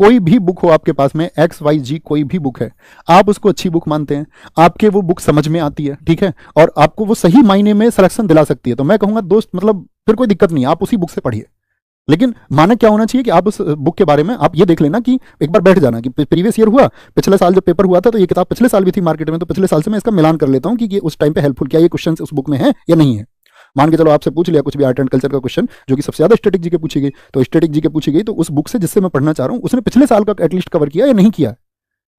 कोई भी बुक हो आपके पास में, XYZ कोई भी बुक है, आप उसको अच्छी बुक मानते हैं, आपके वो बुक समझ में आती है, ठीक है, और आपको वो सही मायने में सिलेक्शन दिला सकती है, तो मैं कहूंगा दोस्त मतलब फिर कोई दिक्कत नहीं, आप उसी बुक से पढ़िए। लेकिन मानक क्या होना चाहिए कि आप उस बुक के बारे में आप ये देख लेना कि एक बार बैठ जाना कि प्रीवियस ईयर हुआ, पिछले साल जब पेपर हुआ था तो ये किताब पिछले साल भी थी मार्केट में, तो पिछले साल से मैं इसका मिलान कर लेता हूँ कि ये उस टाइम पे हेल्पफुल, क्या ये क्वेश्चन उस बुक में है या नहीं है। मान के चलो आपसे पूछ लिया कुछ भी आर्ट एंड कल्चर का क्वेश्चन जो कि सबसे ज्यादा स्टैटिक जीके पूछी गई, तो स्टैटिक जीके पूछी गई तो उस बुक से जिससे मैं पढ़ना चाह रहा हूँ उसने पिछले साल का एटलीस्ट कवर किया या नहीं किया,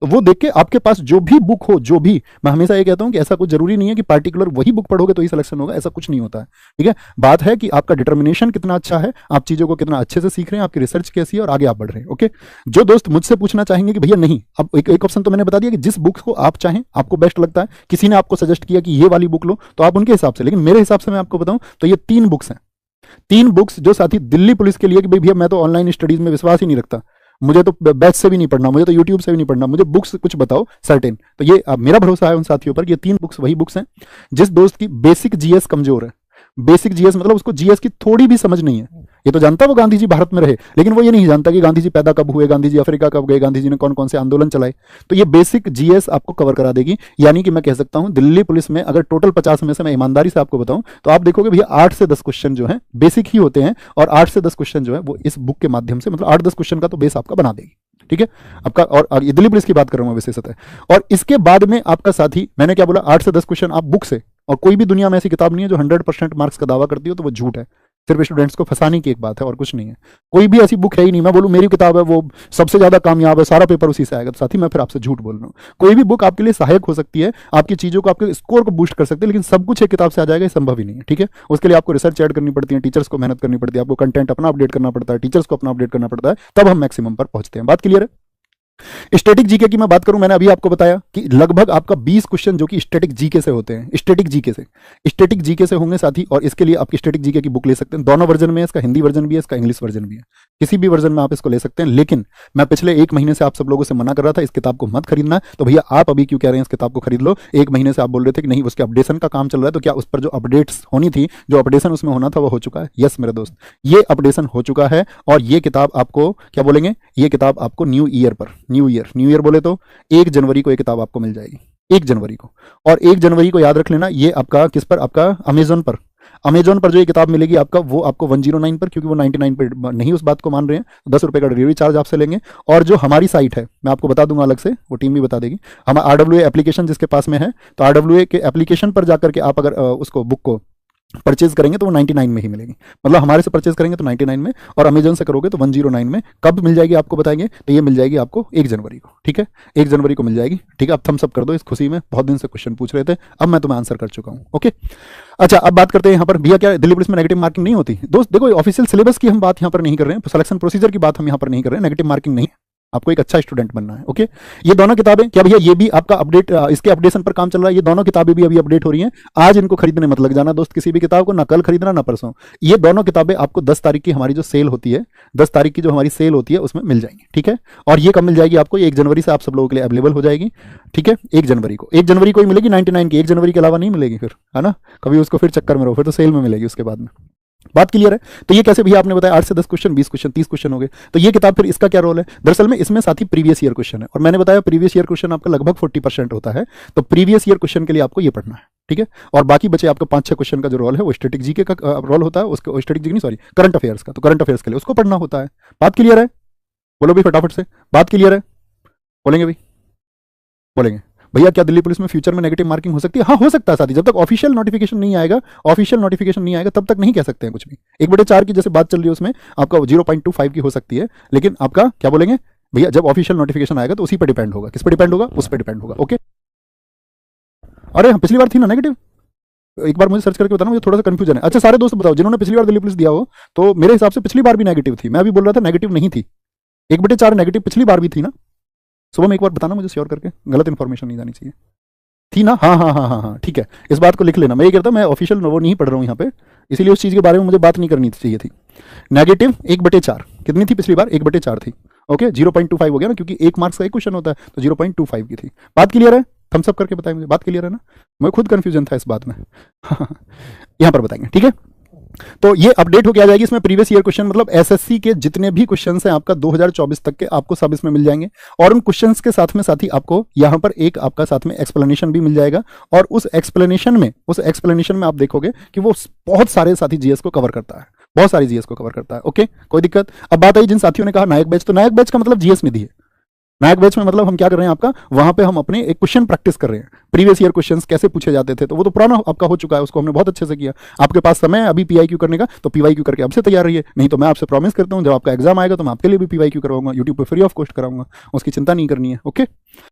तो वो देख के आपके पास जो भी बुक हो, जो भी, मैं हमेशा ये कहता हूं कि ऐसा कुछ जरूरी नहीं है कि पार्टिकुलर वही बुक पढ़ोगे तो ही सिलेक्शन होगा, ऐसा कुछ नहीं होता है, ठीक है। बात है कि आपका डिटर्मिनेशन कितना अच्छा है, आप चीजों को कितना अच्छे से सीख रहे हैं, आपकी रिसर्च कैसी है और आगे आप बढ़ रहे हैं। ओके, जो दोस्त मुझसे पूछना चाहेंगे कि भैया नहीं, अब एक ऑप्शन तो मैंने बता दिया कि जिस बुक को आप चाहें, आपको बेस्ट लगता है, किसी ने आपको सजेस्ट किया कि ये वाली बुक लो तो आप उनके हिसाब से, लेकिन मेरे हिसाब से मैं आपको बताऊं तो ये 3 बुक्स हैं, 3 बुक्स जो साथी दिल्ली पुलिस के लिए कि भैया मैं तो ऑनलाइन स्टडीज में विश्वास ही नहीं रखता, मुझे तो बैच से भी नहीं पढ़ना, मुझे तो यूट्यूब से भी नहीं पढ़ना, मुझे बुक्स कुछ बताओ सर्टेन, तो ये मेरा भरोसा है उन साथियों पर, ये 3 बुक्स वही बुक्स हैं जिस दोस्त की बेसिक जीएस कमजोर है, बेसिक जीएस मतलब उसको जीएस की थोड़ी भी समझ नहीं है, ये तो जानता है वो गांधी जी भारत में रहे, लेकिन वो ये नहीं जानता कि गांधी जी पैदा कब हुए, गांधी जी अफ्रीका कब गए, गांधी जी ने कौन कौन से आंदोलन चलाए, तो ये बेसिक जीएस आपको कवर करा देगी। यानी कि मैं कह सकता हूं दिल्ली पुलिस में अगर टोटल 50 में से मैं ईमानदारी से आपको बताऊं तो आप देखोगे भैया 8 से 10 क्वेश्चन जो है बेसिक ही होते हैं, और 8 से 10 क्वेश्चन जो है वो इस बुक के माध्यम से, मतलब 8-10 क्वेश्चन का तो बेस आपका बना देगी, ठीक है आपका। और ये दिल्ली पुलिस की बात कर रहा हूं विशेषतः, और इसके बाद में आपका साथी, मैंने क्या बोला, 8 से 10 क्वेश्चन आप बुक से, और कोई भी दुनिया में ऐसी किताब नहीं है जो 100% मार्क्स का दावा करती हो, तो वो झूठ है, सिर्फ स्टूडेंट्स को फंसाने की एक बात है और कुछ नहीं है। कोई भी ऐसी बुक है ही नहीं, मैं बोलूं मेरी किताब है वो सबसे ज्यादा कामयाब है, सारा पेपर उसी से आएगा, तो साथी मैं फिर आपसे झूठ बोल रहा हूँ। कोई भी बुक आपके लिए सहायक हो सकती है, आपकी चीजों को, आपके स्कोर को बूस्ट कर सकती है, लेकिन सब कुछ एक किताब से आ जाएगा ये संभव ही नहीं है, ठीक है। उसके लिए आपको रिसर्च ऐड करनी पड़ती है, टीचर्स को मेहनत करनी पड़ती है, आपको कंटेंट अपना अपडेट करना पड़ता है, टीचर्स को अपना अपडेट करना पड़ता है, तब हम मैक्सिमम पर पहुंचते हैं। बात क्लियर है। स्टैटिक जीके की मैं बात करूं, मैंने अभी आपको बताया कि लगभग आपका 20 क्वेश्चन जो कि स्टैटिक जीके से होते हैं, स्टैटिक जीके से होंगे साथी, और इसके लिए आपकी स्टैटिक जीके की बुक ले सकते हैं, दोनों वर्जन में है, इसका हिंदी वर्जन भी है, इसका इंग्लिश वर्जन भी है, किसी भी वर्जन में आप इसको ले सकते हैं। लेकिन मैं पिछले 1 महीने से आप सब लोगों से मना कर रहा था इस किताब को मत खरीदना, तो भैया आप अभी क्यों कह रहे हैं इस किताब को खरीद लो। 1 महीने से आप बोल रहे थे कि नहीं उसके अपडेशन का काम चल रहा है, तो क्या उस पर जो अपडेट्स होनी थी, जो अपडेशन उसमें होना था वो हो चुका है? यस मेरे दोस्त, ये अपडेशन हो चुका है, और ये किताब आपको क्या बोलेंगे, ये किताब आपको न्यू ईयर पर, न्यू ईयर बोले तो 1 जनवरी को ये किताब आपको मिल जाएगी, 1 जनवरी को। और 1 जनवरी को याद रख लेना, ये आपका किस पर, आपका अमेजोन पर जो ये किताब मिलेगी आपका, वो आपको 109 पर, क्योंकि वो 99 पर नहीं उस बात को मान रहे हैं, 10 रुपए का डिलीवरी चार्ज आपसे लेंगे। और जो हमारी साइट है मैं आपको बता दूंगा अलग से, वो टीम भी बता देगी, हम RWA एप्लीकेशन जिसके पास में है, तो RWA के एप्लीकेशन पर जाकर के आप अगर उसको बुक को परचेज करेंगे तो वो 99 में ही मिलेगी, मतलब हमारे से परचेज करेंगे तो 99 में, और अमेजन से करोगे तो 109 में। कब मिल जाएगी आपको बताएंगे, तो ये मिल जाएगी आपको 1 जनवरी को, ठीक है, 1 जनवरी को मिल जाएगी, ठीक है। अब थम्स अप कर दो इस खुशी में, बहुत दिन से क्वेश्चन पूछ रहे थे, अब मैं तुम्हें आंसर कर चुका हूँ। ओके, अच्छा अब बात करते हैं यहाँ पर, भैया क्या दिल्ली पुलिस में नेगेटिव मार्किंग नहीं होती? दोस्त देखो, ऑफिशियल सिलेबस की हम बात यहाँ पर नहीं कर रहे हैं, सिलेक्शन प्रोसीजर की बात हम यहाँ पर नहीं कर रहे हैं, नेगेटिव मार्किंग नहीं, आपको एक अच्छा स्टूडेंट बनना है। ओके, ये दोनों किताबें क्या भैया, ये भी आपका अपडेट, इसके अपडेशन पर काम चल रहा है, ये दोनों किताबें भी अभी अपडेट हो रही हैं, आज इनको खरीदने मत लग जाना दोस्त किसी भी किताब को, ना कल खरीदना ना परसों। ये दोनों किताबें आपको 10 तारीख की हमारी जो सेल होती है, 10 तारीख की जो हमारी सेल होती है उसमें मिल जाएंगी, ठीक है। और ये कब मिल जाएगी आपको, 1 जनवरी से आप सब लोगों के लिए अवेलेबल हो जाएगी, ठीक है। 1 जनवरी को, 1 जनवरी को ही मिलेगी 99 की, 1 जनवरी के अलावा नहीं मिलेगी फिर, है ना, कभी उसको फिर चक्कर में रहो, फिर तो सेल में मिलेगी उसके बाद में। बात क्लियर है। तो ये कैसे भैया आपने बताया 8 से 10 क्वेश्चन, 20 क्वेश्चन, 30 क्वेश्चन हो गए, तो ये किताब फिर इसका क्या रोल है? दरअसल में इसमें साथी प्रीवियस ईयर क्वेश्चन है, और मैंने बताया प्रीवियस ईयर क्वेश्चन आपका लगभग 40% होता है, तो प्रीवियस ईयर क्वेश्चन के लिए आपको ये पढ़ना है, ठीक है। और बाकी बचे आपका 5-6 क्वेश्चन का जो रोल है वो स्टैटिक जीके का रोल होता है, उसको स्टैटिक जीके नहीं सॉरी करंट अफेयर्स का, तो करंट अफेयर्स के लिए उसको पढ़ना होता है। बात क्लियर है? बोलो भाई फटाफट से, बात क्लियर है? बोलेंगे भाई, बोलेंगे भैया क्या दिल्ली पुलिस में फ्यूचर में नेगेटिव मार्किंग हो सकती है? हाँ हो सकता है साथी, जब तक ऑफिशियल नोटिफिकेशन नहीं आएगा, तब तक नहीं कह सकते हैं कुछ भी। 1/4 की जैसे बात चल रही है उसमें आपका 0.25 की हो सकती है, लेकिन आपका क्या बोलेंगे भैया, जब ऑफिशियल नोटिफिकेशन आएगा तो उसी पर डिपेंड होगा, किस पर डिपेंड होगा, उस पर डिपेंड होगा। ओके, अरे हाँ पिछली बार थी ना नेगेटिव, एक बार मुझे सर्च करके बताना, मुझे थोड़ा सा कंफ्यूजन है। अच्छा सारे दोस्त बताओ जिन्होंने पिछली बार दिल्ली पुलिस दिया हो, तो मेरे हिसाब से पिछली बार भी नेगेटिव थी, मैं अभी बोल रहा था नेगेटिव नहीं थी, 1/4 नेगेटिव पिछली बार भी थी ना? सुबह में एक बार बताना मुझे श्योर करके, गलत इन्फॉर्मेशन नहीं जानी चाहिए, थी ना? हाँ हाँ हाँ हाँ हाँ ठीक है, इस बात को लिख लेना। मैं ये कहता हूँ मैं ऑफिशियल वो नहीं पढ़ रहा हूँ यहाँ पे, इसीलिए उस चीज़ के बारे में मुझे बात नहीं करनी चाहिए थी। नेगेटिव 1/4 कितनी थी पिछली बार? 1/4 थी। ओके 0.25 हो गया ना, क्योंकि 1 मार्क्स का एक क्वेश्चन होता है, तो 0.25 की थी। बात क्लियर है? थम्स अप करके बताएं मुझे, बात क्लियर है ना? मैं खुद कंफ्यूजन था इस बात में यहाँ पर बताएंगे, ठीक है। तो ये अपडेट होके आ जाएगी इसमें प्रीवियस ईयर क्वेश्चन, मतलब एसएससी के जितने भी क्वेश्चन हैं आपका 2024 तक के, आपको सब इसमें मिल जाएंगे। और उन क्वेश्चंस के साथ ही आपको यहाँ पर एक आपका साथ में एक्सप्लेनेशन भी मिल जाएगा। और उस एक्सप्लेनेशन में आप देखोगे कि वो बहुत सारे साथी जीएस को कवर करता है, बहुत सारी जीएस को कवर करता है। ओके, कोई दिक्कत? अब बात आई जिन साथियों ने कहा नायक बैच, तो नायक बैच का मतलब जीएस निधि है। नायक बैच में मतलब हम क्या कर रहे हैं, आपका वहां पे हम अपने एक क्वेश्चन प्रैक्टिस कर रहे हैं, प्रीवियस ईयर क्वेश्चंस कैसे पूछे जाते थे, तो वो तो पुराना आपका हो चुका है, उसको हमने बहुत अच्छे से किया। आपके पास समय है अभी पीआईक्यू करने का, तो पीवाईक्यू करके अब से तैयार रहिए, नहीं तो मैं आपसे प्रॉमिस करता हूं जब आपका एग्जाम आएगा तो मैं आपके लिए भी पीवाईक्यू करवाऊंगा, यूट्यूब पर फ्री ऑफ कॉस्ट कराऊंगा, उसकी चिंता नहीं करनी है। ओके।